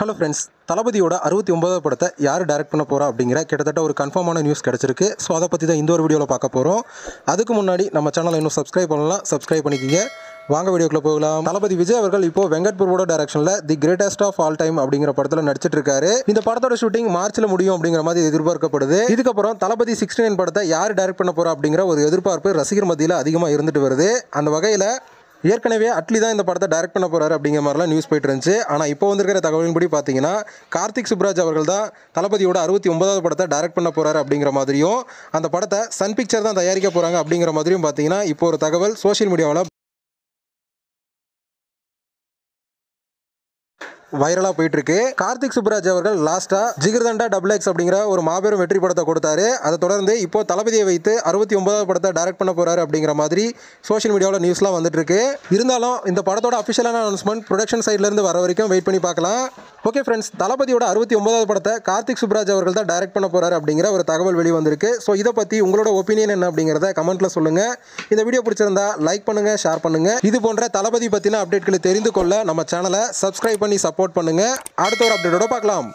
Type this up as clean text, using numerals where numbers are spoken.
Hello friends, தளபதியோட 69வது படத்தை யார் டைரக்ட் பண்ண போகிறா அப்படிங்கிற கிட்டத்தட்ட ஒரு கன்ஃபார்மான நியூஸ் கிடச்சிருக்கு. ஸோ அதை பற்றி தான் இந்த ஒரு வீடியோவில் பார்க்க போகிறோம். அதுக்கு முன்னாடி நம்ம சேனலை இன்னும் சப்ஸ்கிரைப் பண்ணலாம், சப்ஸ்கிரைப் பண்ணிக்கிங்க. வாங்க வீடியோக்குள்ளே போகலாம். தளபதி விஜய் அவர்கள் இப்போ வெங்கட் பிரபுவோட டைரக்ஷனில் the greatest of all time அப்படிங்கிற படத்தில் நடிச்சிட்டு இருக்காரு. இந்த படத்தோட ஷூட்டிங் மார்ச்சில் முடியும் அப்படிங்கிற மாதிரி எதிர்பார்க்கப்படுது. இதுக்கப்புறம் தளபதி 69 படத்தை யார் டைரக்ட் பண்ண போகிறா அப்படிங்கிற ஒரு எதிர்பார்ப்பு ரசிகர் மத்தியில் அதிகமாக இருந்துட்டு வருது. அந்த வகையில் ஏற்கனவே அட்லி தான் இந்த படத்தை டைரக்ட் பண்ண போகிறாரு அப்படிங்கிற மாதிரிலாம் நியூஸ் போயிட்டு இருந்துச்சு. ஆனால் இப்போ வந்திருக்கிற தகவலின்படி பார்த்தீங்கன்னா கார்த்திக் சுப்ராஜ் அவர்கள் தான் தளபதியோட 69வது படத்தை டைரக்ட் பண்ண போகிறாரு அப்படிங்கிற மாதிரியும், அந்த படத்தை சன் பிக்சர் தான் தயாரிக்க போகிறாங்க அப்படிங்கிற மாதிரியும் பார்த்தீங்கன்னா இப்போ ஒரு தகவல் சோஷியல் மீடியாவில் வைரலாக போயிட்டு இருக்கு. கார்த்திக் சுப்ராஜ் அவர்கள் லாஸ்டா ஜிகர்தண்டா XX அப்படிங்கிற ஒரு மாபெரும் வெற்றி படத்தை கொடுத்தாரு. அதை தொடர்ந்து இப்போ தளபதியை வைத்து 69வது படத்தை டைரக்ட் பண்ண போறாரு அப்படிங்கிற மாதிரி சோஷியல் மீடியாவில் நியூஸ்லாம் வந்துட்டு இருக்கு. இருந்தாலும் இந்த படத்தோட அஃபிஷியலான அனௌன்ஸ்மெண்ட் ப்ரொடக்ஷன் சைட்ல இருந்து வர வரைக்கும் வெயிட் பண்ணி பார்க்கலாம். ஓகே ஃப்ரெண்ட்ஸ், தளபதியோட 69வது படத்தை கார்த்திக் சுப்ராஜ் அவர்கள் தான் டைரக்ட் பண்ண போறாரு அப்படிங்கிற ஒரு தகவல் வெளி வந்திருக்கு. ஸோ இதை பற்றி உங்களோட ஒப்பீனியன் என்ன அப்படிங்கிறத கமெண்ட்ல சொல்லுங்க. இந்த வீடியோ பிடிச்சிருந்தா லைக் பண்ணுங்க, ஷேர் பண்ணுங்க. இது போன்ற தளபதி பற்றின அப்டேட்களை தெரிந்து கொள்ள நம்ம சேனலை சப்ஸ்கிரைப் பண்ணி சப்போர்ட் பண்ணுங்க. அடுத்த ஒரு அப்டேட்டோட பார்க்கலாம்.